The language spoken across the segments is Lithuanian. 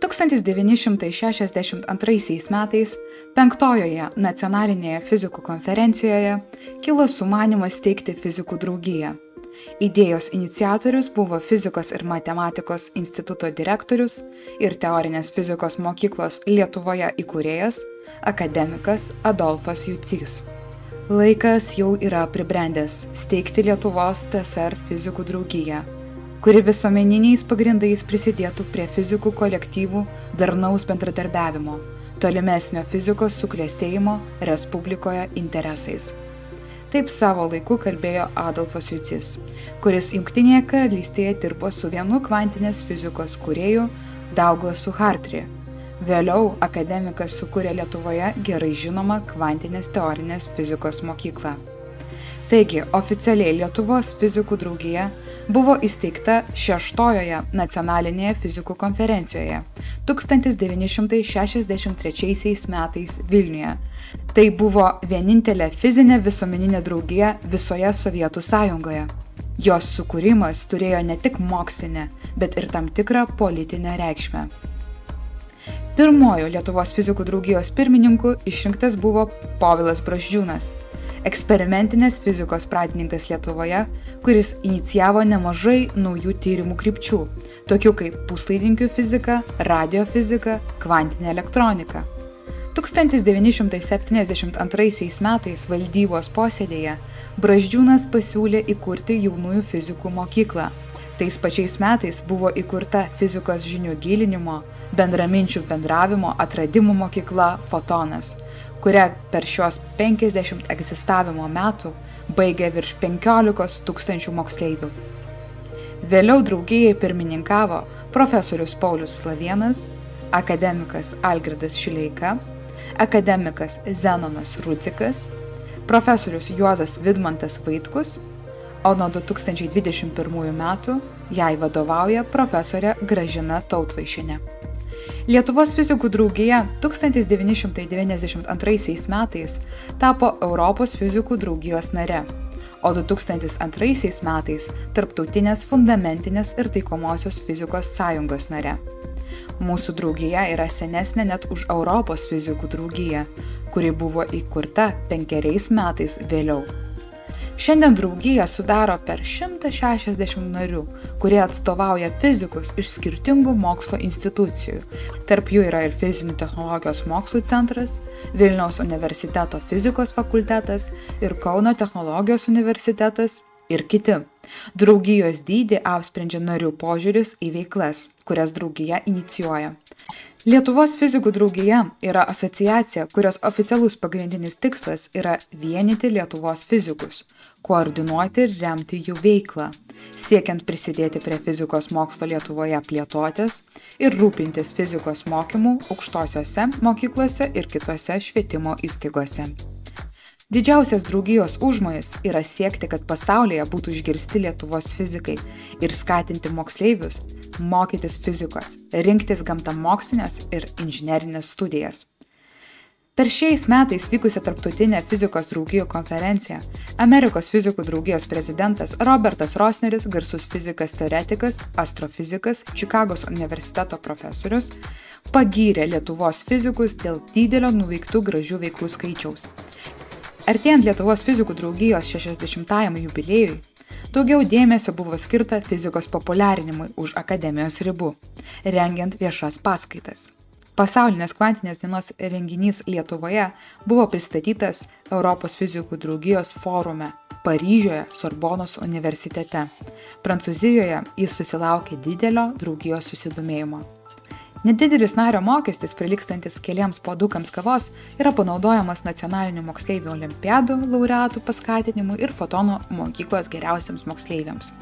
1962 metais 5-ojoje nacionalinėje fizikų konferencijoje kilo sumanymas steigti fizikų draugiją. Idėjos iniciatorius buvo Fizikos ir matematikos instituto direktorius ir teorinės fizikos mokyklos Lietuvoje įkūrėjas, akademikas Adolfas Jucys. Laikas jau yra pribrendęs steigti Lietuvos TSR fizikų draugiją, kuri visuomeniniais pagrindais prisidėtų prie fizikų kolektyvų darnaus bendradarbiavimo, tolimesnio fizikos suklestėjimo Respublikoje interesais. Taip savo laiku kalbėjo Adolfas Jucys, kuris Jungtinėje karalystėje dirbo su vienu kvantinės fizikos kūrėju Douglasu Hartree. Vėliau akademikas sukūrė Lietuvoje gerai žinomą kvantinės teorinės fizikos mokyklą. Taigi, oficialiai Lietuvos fizikų draugija buvo įsteigta 6-ojoje nacionalinėje fizikų konferencijoje 1963 metais Vilniuje. Tai buvo vienintelė fizinė visuomeninė draugija visoje Sovietų Sąjungoje. Jos sukūrimas turėjo ne tik mokslinę, bet ir tam tikrą politinę reikšmę. Pirmojo Lietuvos fizikų draugijos pirmininku išrinktas buvo Povilas Brazdžiūnas, eksperimentinės fizikos pradininkas Lietuvoje, kuris inicijavo nemažai naujų tyrimų krypčių, tokių kaip puslaidininkių fizika, radiofizika, kvantinė elektronika. 1972 metais valdybos posėdėje Brazdžiūnas pasiūlė įkurti jaunųjų fizikų mokyklą. Tais pačiais metais buvo įkurta fizikos žinių gilinimo, bendraminčių bendravimo atradimų mokykla Fotonas, kurią per šios 50 egzistavimo metų baigė virš 15 000 moksleivių. Vėliau draugijai pirmininkavo profesorius Paulius Slavėnas, akademikas Algirdas Šileika, akademikas Zenonas Rudzikas, profesorius Juozas Vidmantas Vaitkus, o nuo 2021 metų jai vadovauja profesorė Gražina Tautvaišienė. Lietuvos fizikų draugija 1992 metais tapo Europos fizikų draugijos nare, o 2002 metais Tarptautinės fundamentinės ir taikomosios fizikos sąjungos nare. Mūsų draugija yra senesnė net už Europos fizikų draugiją, kuri buvo įkurta 5 metais vėliau. Šiandien draugiją sudaro per 160 narių, kurie atstovauja fizikus iš skirtingų mokslo institucijų. Tarp jų yra ir Fizinių technologijos mokslų centras, Vilniaus universiteto fizikos fakultetas ir Kauno technologijos universitetas ir kiti. Draugijos dydį apsprendžia narių požiūris į veiklas, kurias draugija inicijuoja. Lietuvos fizikų draugija yra asociacija, kurios oficialus pagrindinis tikslas yra vienyti Lietuvos fizikus, koordinuoti ir remti jų veiklą, siekiant prisidėti prie fizikos mokslo Lietuvoje plėtotės ir rūpintis fizikos mokymų aukštosiose mokyklose ir kitose švietimo įstaigose. Didžiausias draugijos užmojis yra siekti, kad pasaulyje būtų išgirsti Lietuvos fizikai ir skatinti moksleivius mokytis fizikos, rinktis gamtamokslinės ir inžinerinės studijas. Per šiais metais vykusią tarptautinę fizikos draugijų konferenciją Amerikos fizikų draugijos prezidentas Robertas Rosneris, garsus fizikas teoretikas, astrofizikas, Čikagos universiteto profesorius, pagyrė Lietuvos fizikus dėl didelio nuveiktų gražių veiklų skaičiaus. Artėjant Lietuvos fizikų draugijos 60-ajam jubiliejui, daugiau dėmesio buvo skirta fizikos populiarinimui už akademijos ribų, rengiant viešas paskaitas. Pasaulinės kvantinės dienos renginys Lietuvoje buvo pristatytas Europos fizikų draugijos forume Paryžiuje Sorbonos universitete. Prancūzijoje jis susilaukė didelio draugijos susidomėjimo. Nedidelis nario mokestis, prilygstantis keliems puodukams kavos, yra panaudojamas nacionalinių moksleivių olimpiadų laureatų paskatinimui ir Fotono mokyklos geriausiams moksleiviams.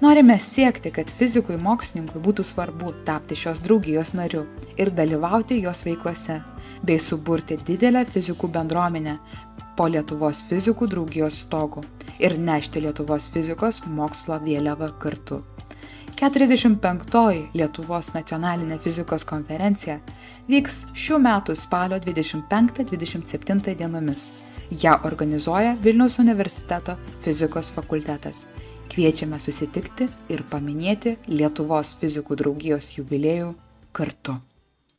Norime siekti, kad fizikui mokslininkui būtų svarbu tapti šios draugijos nariu ir dalyvauti jos veiklose, bei suburti didelę fizikų bendruomenę po Lietuvos fizikų draugijos stogu ir nešti Lietuvos fizikos mokslo vėliavą kartu. 45-oji Lietuvos nacionalinė fizikos konferencija vyks šių metų spalio 25-27 dienomis. Ja organizuoja Vilniaus universiteto fizikos fakultetas. Kviečiame susitikti ir paminėti Lietuvos fizikų draugijos jubiliejų kartu.